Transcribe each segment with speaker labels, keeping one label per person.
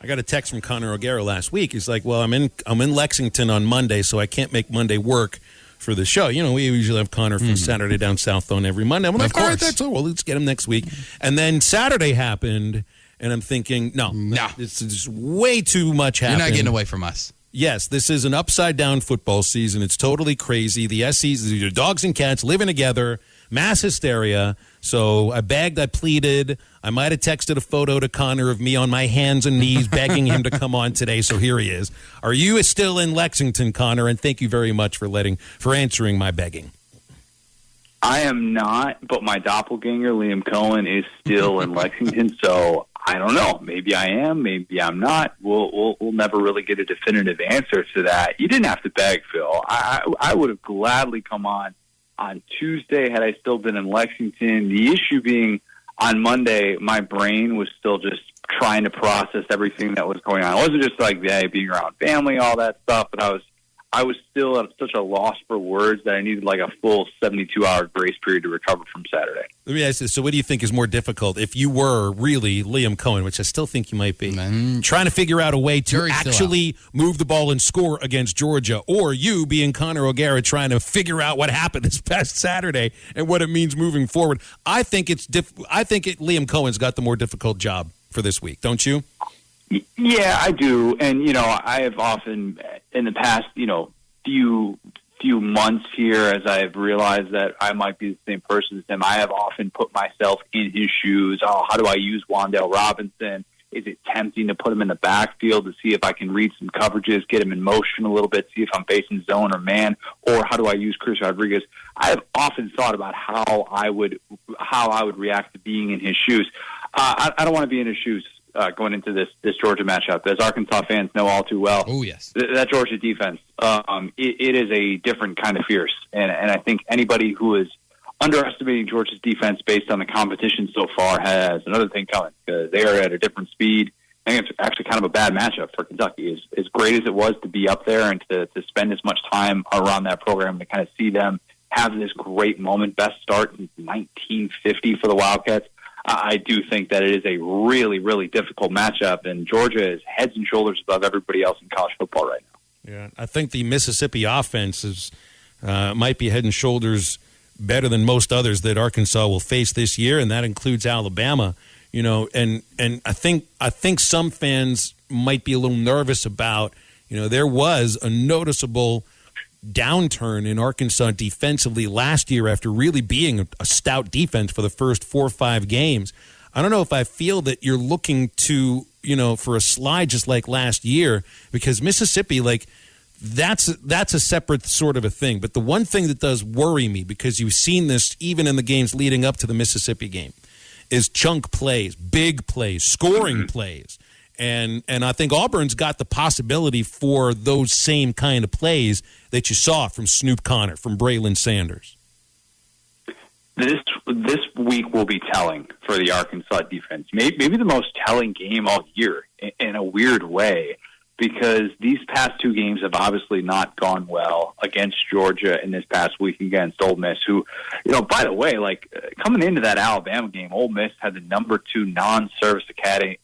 Speaker 1: I got a text from Connor O'Gara last week. He's like, well, I'm in Lexington on Monday, so I can't make Monday work for the show. You know, we usually have Connor from Saturday Down South on every Monday. I'm like, all right, that's all. Well, let's get him next week. And then Saturday happened, and I'm thinking, no. It's just way too much happened.
Speaker 2: You're not getting away from us.
Speaker 1: Yes, this is an upside-down football season. It's totally crazy. The SEs, the dogs and cats living together, mass hysteria. So I begged, I pleaded. I might have texted a photo to Connor of me on my hands and knees begging him to come on today, so here he is. Are you still in Lexington, Connor? And thank you very much for answering my begging.
Speaker 3: I am not, but my doppelganger, Liam Cohen, is still in Lexington, so I don't know. Maybe I am, maybe I'm not. We'll never really get a definitive answer to that. You didn't have to beg, Phil. I would have gladly come on Tuesday had I still been in Lexington. The issue being on Monday, my brain was still just trying to process everything that was going on. It wasn't just like being around family, all that stuff, but I was still at such a loss for words that I needed like a full 72-hour grace period to recover from Saturday.
Speaker 1: Let me ask you this. So what do you think is more difficult if you were really Liam Cohen, which I still think you might be, trying to figure out a way to actually move the ball and score against Georgia, or you being Connor O'Gara trying to figure out what happened this past Saturday and what it means moving forward? I think Liam Cohen's got the more difficult job for this week, don't you?
Speaker 3: Yeah, I do. And, you know, I have often in the past, you know, few months here, as I've realized that I might be the same person as him, I have often put myself in his shoes. Oh, how do I use Wan'Dale Robinson? Is it tempting to put him in the backfield to see if I can read some coverages, get him in motion a little bit, see if I'm facing zone or man? Or how do I use Chris Rodriguez? I have often thought about how I would react to being in his shoes. I don't want to be in his shoes going into this Georgia matchup. As Arkansas fans know all too well, that Georgia defense, it is a different kind of fierce. And I think anybody who is underestimating Georgia's defense based on the competition so far has another thing coming, because they are at a different speed. I think it's actually kind of a bad matchup for Kentucky. As great as it was to be up there and to spend as much time around that program, to kind of see them have this great moment, best start since 1950 for the Wildcats, I do think that it is a really, really difficult matchup, and Georgia is heads and shoulders above everybody else in college football right now.
Speaker 1: Yeah, I think the Mississippi offense might be head and shoulders better than most others that Arkansas will face this year, and that includes Alabama. You know, and I think some fans might be a little nervous about, you know, there was a noticeable downturn in Arkansas defensively last year after really being a stout defense for the first 4 or 5 games. I don't know if I feel that you're looking to, you know, for a slide just like last year, because Mississippi, like, that's a separate sort of a thing. But the one thing that does worry me, because you've seen this even in the games leading up to the Mississippi game, is chunk plays, big plays, scoring plays. And I think Auburn's got the possibility for those same kind of plays that you saw from Snoop Connor, from Braylon Sanders.
Speaker 3: This week will be telling for the Arkansas defense. Maybe the most telling game all year in a weird way, because these past 2 games have obviously not gone well against Georgia and this past week against Ole Miss, who, you know, by the way, like coming into that Alabama game, Ole Miss had the number 2 non-service academy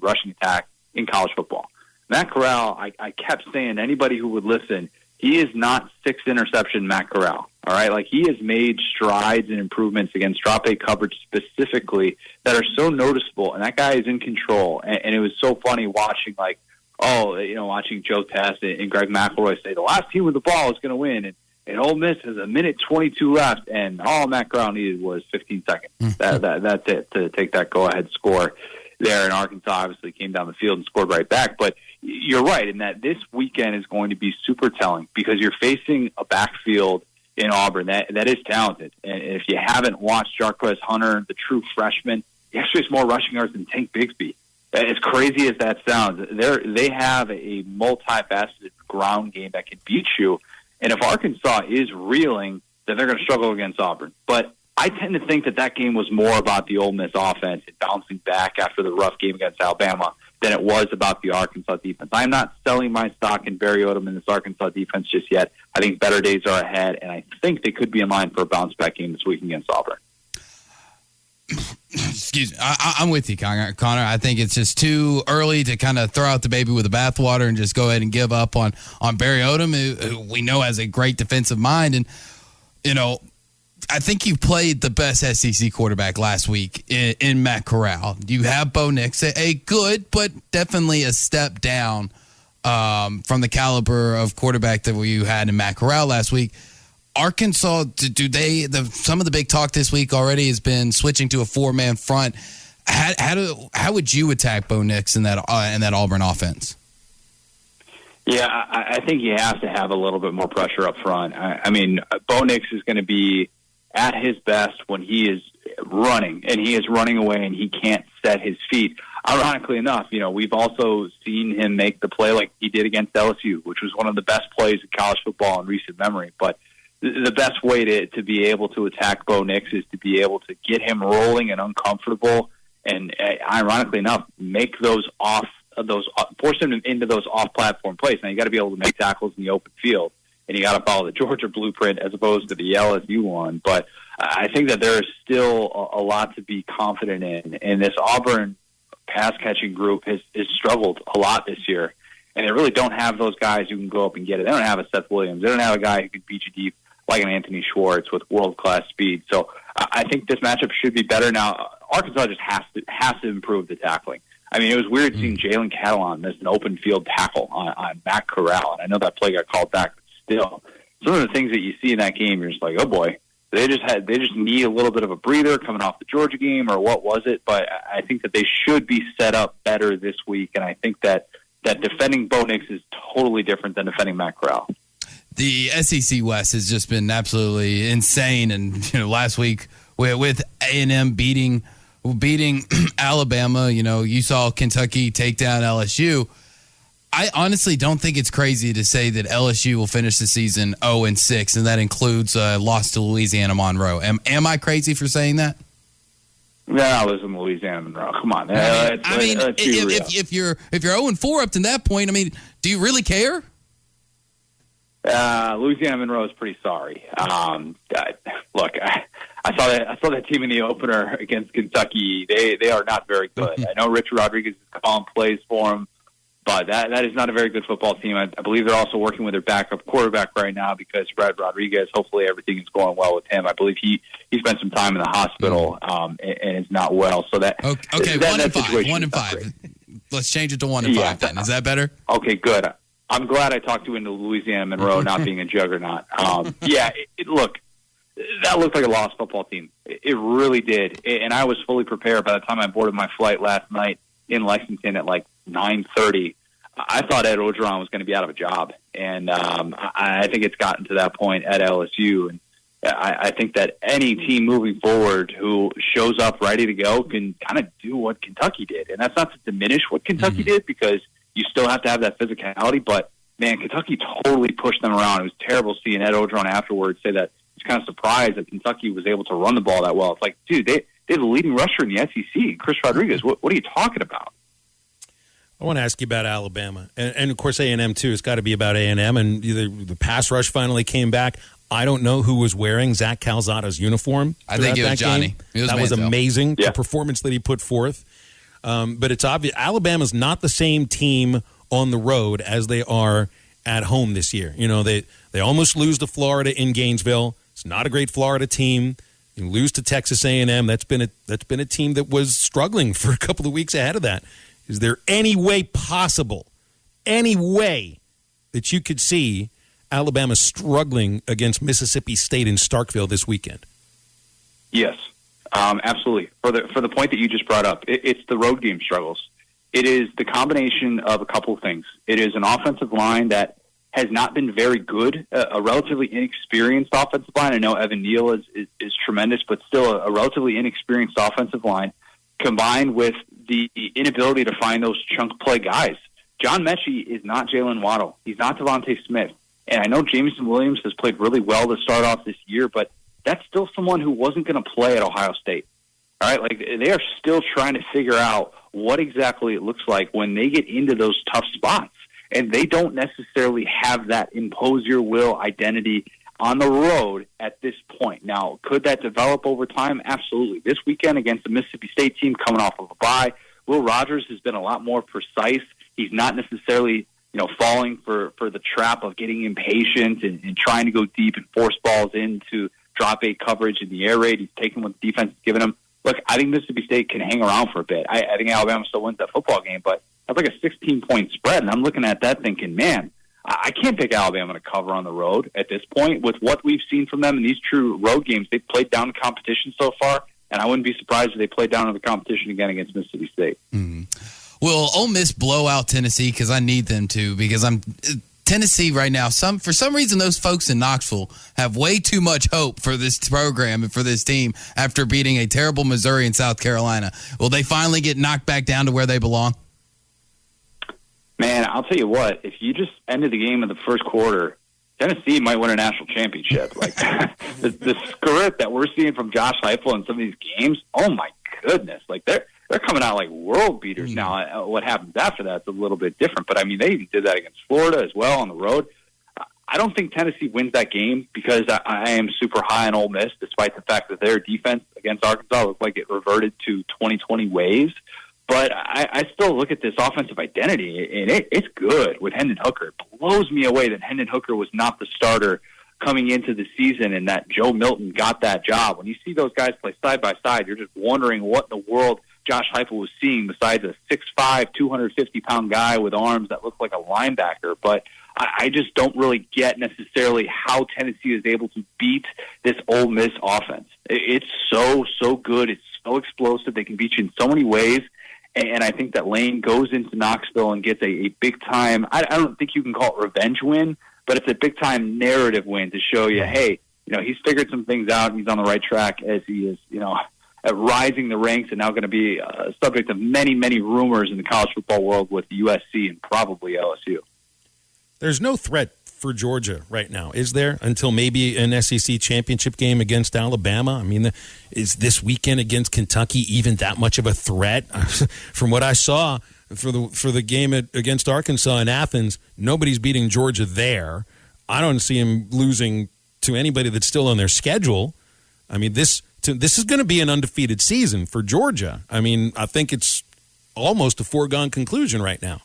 Speaker 3: rushing attack in college football. Matt Corral, I kept saying to anybody who would listen, he is not 6 interception Matt Corral. All right, like he has made strides and improvements against drop 8 coverage specifically that are so noticeable, and that guy is in control. And it was so funny watching, like, watching Joe Tess and Greg McElroy say the last team with the ball is going to win, and Ole Miss has a minute 22 left, and all Matt Corral needed was 15 seconds. That's it to take that go-ahead score there. And Arkansas obviously came down the field and scored right back. But you're right in that this weekend is going to be super telling, because you're facing a backfield in Auburn that is talented. And if you haven't watched Jarquez Hunter, the true freshman, he actually has more rushing yards than Tank Bigsby. As crazy as that sounds, they have a multifaceted ground game that can beat you. And if Arkansas is reeling, then they're going to struggle against Auburn. But I tend to think that game was more about the Ole Miss offense and bouncing back after the rough game against Alabama than it was about the Arkansas defense. I'm not selling my stock in Barry Odom in this Arkansas defense just yet. I think better days are ahead, and I think they could be in line for a bounce-back game this week against Auburn.
Speaker 2: Excuse me. I'm with you, Connor. I think it's just too early to kind of throw out the baby with the bathwater and just go ahead and give up on Barry Odom, who we know has a great defensive mind. And, I think you played the best SEC quarterback last week in Matt Corral. You have Bo Nix, a good but definitely a step down from the caliber of quarterback that you had in Matt Corral last week. Arkansas, some of the big talk this week already has been switching to a 4-man front. How would you attack Bo Nix in that Auburn offense?
Speaker 3: Yeah, I think you have to have a little bit more pressure up front. I mean, Bo Nix is going to be at his best when he is running, and he is running away and he can't set his feet. Ironically enough, we've also seen him make the play like he did against LSU, which was one of the best plays in college football in recent memory. But the best way to be able to attack Bo Nix is to be able to get him rolling and uncomfortable, and ironically enough, make force him into those off-platform plays. Now you got to be able to make tackles in the open field, and you got to follow the Georgia blueprint as opposed to the LSU one. But I think that there is still a lot to be confident in, and this Auburn pass-catching group has struggled a lot this year, and they really don't have those guys who can go up and get it. They don't have a Seth Williams. They don't have a guy who can beat you deep like an Anthony Schwartz with world-class speed. So I think this matchup should be better. Now, Arkansas just has to improve the tackling. I mean, it was weird seeing Jalen Catalon miss an open field tackle on Matt Corral, and I know that play got called back, but still, some of the things that you see in that game, you're just like, oh boy, they just need a little bit of a breather coming off the Georgia game, or what was it? But I think that they should be set up better this week, and I think that defending Bo Nix is totally different than defending Matt Corral.
Speaker 2: The SEC West has just been absolutely insane, and last week with A&M beating Alabama, you saw Kentucky take down LSU. I honestly don't think it's crazy to say that LSU will finish the season 0-6, and that includes a loss to Louisiana Monroe. Am I crazy for saying that?
Speaker 3: No, listen, Louisiana Monroe. Come on.
Speaker 2: If you're 0-4 up to that point, do you really care?
Speaker 3: Louisiana Monroe is pretty sorry. Look, I saw that team in the opener against Kentucky. They are not very good. I know Rich Rodriguez is calling plays for them, but that is not a very good football team. I believe they're also working with their backup quarterback right now because Brad Rodriguez, hopefully everything is going well with him. I believe he spent some time in the hospital and is not well. So that
Speaker 2: okay,
Speaker 3: that
Speaker 2: 1-5, 1-5. Let's change it to 1-5 then. Is that better?
Speaker 3: Okay, good. I'm glad I talked you into Louisiana Monroe not being a juggernaut. Look, that looked like a lost football team. It really did. And I was fully prepared by the time I boarded my flight last night in Lexington at like 9:30. I thought Ed Orgeron was going to be out of a job. And I think it's gotten to that point at LSU. And I think that any team moving forward who shows up ready to go can kind of do what Kentucky did. And that's not to diminish what Kentucky did, because you still have to have that physicality. But, man, Kentucky totally pushed them around. It was terrible seeing Ed Orgeron afterwards say that he's kind of surprised that Kentucky was able to run the ball that well. It's like, dude, they have the leading rusher in the SEC, Chris Rodriguez. What are you talking about?
Speaker 1: I want to ask you about Alabama. And of course, A&M, too. It's got to be about A&M. And the pass rush finally came back. I don't know who was wearing Zach Calzada's uniform.
Speaker 2: I think it was Johnny.
Speaker 1: That was amazing, the performance that he put forth. But it's obvious Alabama's not the same team on the road as they are at home this year. They almost lose to Florida in Gainesville. It's not a great Florida team. You lose to Texas A&M. That's been a team that was struggling for a couple of weeks ahead of that. Is there any way possible, any way that you could see Alabama struggling against Mississippi State in Starkville this weekend?
Speaker 3: Yes, absolutely. For the point that you just brought up, it's the road game struggles. It is the combination of a couple of things. It is an offensive line that has not been very good, a relatively inexperienced offensive line. I know Evan Neal is tremendous, but still a relatively inexperienced offensive line, combined with the inability to find those chunk play guys. John Mechie is not Jalen Waddle. He's not Devontae Smith. And I know Jameson Williams has played really well to start off this year, but that's still someone who wasn't going to play at Ohio State. All right, like they are still trying to figure out what exactly it looks like when they get into those tough spots. And they don't necessarily have that impose your will identity on the road at this point. Now, could that develop over time? Absolutely. This weekend against the Mississippi State team coming off of a bye, Will Rogers has been a lot more precise. He's not necessarily, falling for the trap of getting impatient and trying to go deep and force balls into drop 8 coverage in the air raid. He's taking what the defense is giving him. Look, I think Mississippi State can hang around for a bit. I think Alabama still wins that football game, but that's like a 16-point spread, and I'm looking at that thinking, man, I can't pick Alabama to cover on the road at this point. With what we've seen from them in these true road games, they've played down the competition so far, and I wouldn't be surprised if they played down to the competition again against Mississippi State.
Speaker 2: Mm-hmm. Will Ole Miss blow out Tennessee? Because I need them to, because Tennessee right now, for some reason, those folks in Knoxville have way too much hope for this program and for this team after beating a terrible Missouri and South Carolina. Will they finally get knocked back down to where they belong?
Speaker 3: Man, I'll tell you what, if you just ended the game in the first quarter, Tennessee might win a national championship. Like the script that we're seeing from Josh Heupel in some of these games, oh my goodness. Like they're coming out like world beaters. Mm-hmm. Now, what happens after that's a little bit different, but I mean, they even did that against Florida as well on the road. I don't think Tennessee wins that game because I am super high on Ole Miss, despite the fact that their defense against Arkansas looked like it reverted to 2020 ways. But I still look at this offensive identity, and it's good with Hendon Hooker. It blows me away that Hendon Hooker was not the starter coming into the season and that Joe Milton got that job. When you see those guys play side by side, you're just wondering what in the world Josh Heupel was seeing besides a 6'5", 250-pound guy with arms that look like a linebacker. But I just don't really get necessarily how Tennessee is able to beat this Ole Miss offense. It's so good. It's so explosive. They can beat you in so many ways. And I think that Lane goes into Knoxville and gets a big-time, I don't think you can call it revenge win, but it's a big-time narrative win to show you, hey, he's figured some things out and he's on the right track as he is, at rising the ranks and now going to be a subject of many, many rumors in the college football world with USC and probably LSU.
Speaker 1: There's no threat for Georgia right now, is there? Until maybe an SEC championship game against Alabama? I mean, is this weekend against Kentucky even that much of a threat? From what I saw for the game against Arkansas in Athens, nobody's beating Georgia there. I don't see him losing to anybody that's still on their schedule. I mean, this is going to be an undefeated season for Georgia. I mean, I think it's almost a foregone conclusion right now.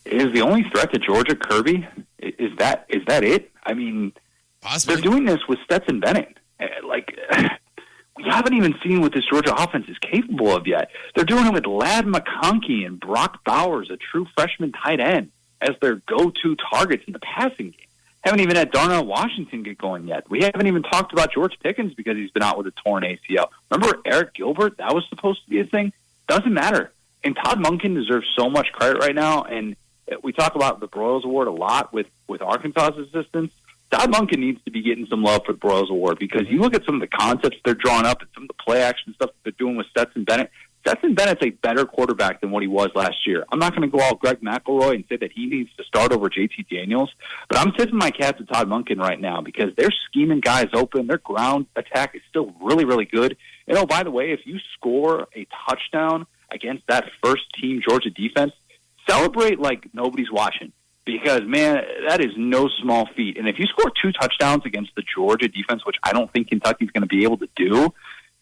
Speaker 3: Is the only threat to Georgia Kirby? Is that it? I mean, possibly. They're doing this with Stetson Bennett. We haven't even seen what this Georgia offense is capable of yet. They're doing it with Ladd McConkey and Brock Bowers, a true freshman tight end, as their go-to targets in the passing game. Haven't even had Darnell Washington get going yet. We haven't even talked about George Pickens because he's been out with a torn ACL. Remember Eric Gilbert? That was supposed to be a thing. Doesn't matter. And Todd Monken deserves so much credit right now, and we talk about the Broyles Award a lot with Arkansas's assistants. Todd Monken needs to be getting some love for the Broyles Award because you look at some of the concepts they're drawing up and some of the play action stuff that they're doing with Stetson Bennett. Stetson Bennett's a better quarterback than what he was last year. I'm not going to go all Greg McElroy and say that he needs to start over JT Daniels, but I'm tipping my cap to Todd Monken right now because they're scheming guys open. Their ground attack is still really, really good. And, oh, by the way, if you score a touchdown against that first-team Georgia defense, celebrate like nobody's watching because, man, that is no small feat. And if you score 2 touchdowns against the Georgia defense, which I don't think Kentucky's going to be able to do,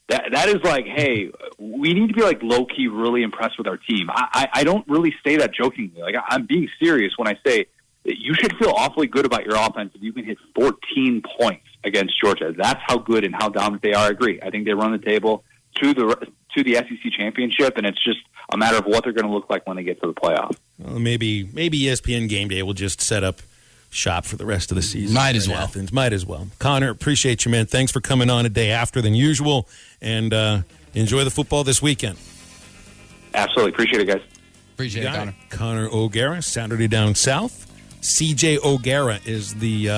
Speaker 3: that is like, hey, we need to be like low-key really impressed with our team. I don't really say that jokingly. Like I'm being serious when I say that you should feel awfully good about your offense if you can hit 14 points against Georgia. That's how good and how dominant they are. I agree. I think they run the table to the SEC championship, and it's just a matter of what they're going to look like when they get to the playoff.
Speaker 1: Well, maybe ESPN Game Day will just set up shop for the rest of the season.
Speaker 2: Might as well.
Speaker 1: Athens. Might as well. Connor, appreciate you, man. Thanks for coming on a day after than usual, and enjoy the football this weekend.
Speaker 3: Absolutely. Appreciate it, guys.
Speaker 2: Appreciate it, Connor.
Speaker 1: Connor O'Gara, Saturday Down South. CJ O'Gara is the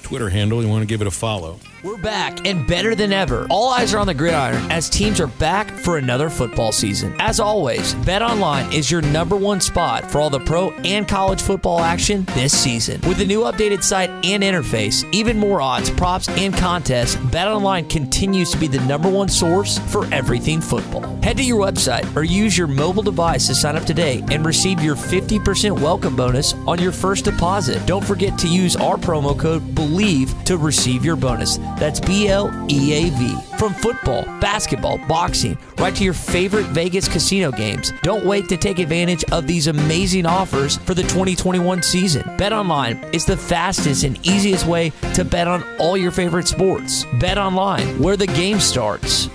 Speaker 1: Twitter handle. You want to give it a follow.
Speaker 4: We're back and better than ever. All eyes are on the gridiron as teams are back for another football season. As always, BetOnline is your number one spot for all the pro and college football action this season. With the new updated site and interface, even more odds, props, and contests, BetOnline continues to be the number one source for everything football. Head to your website or use your mobile device to sign up today and receive your 50% welcome bonus on your first deposit. Don't forget to use our promo code BELIEVE to receive your bonus. That's BLEAV. From football, basketball, boxing, right to your favorite Vegas casino games. Don't wait to take advantage of these amazing offers for the 2021 season. BetOnline is the fastest and easiest way to bet on all your favorite sports. BetOnline, where the game starts.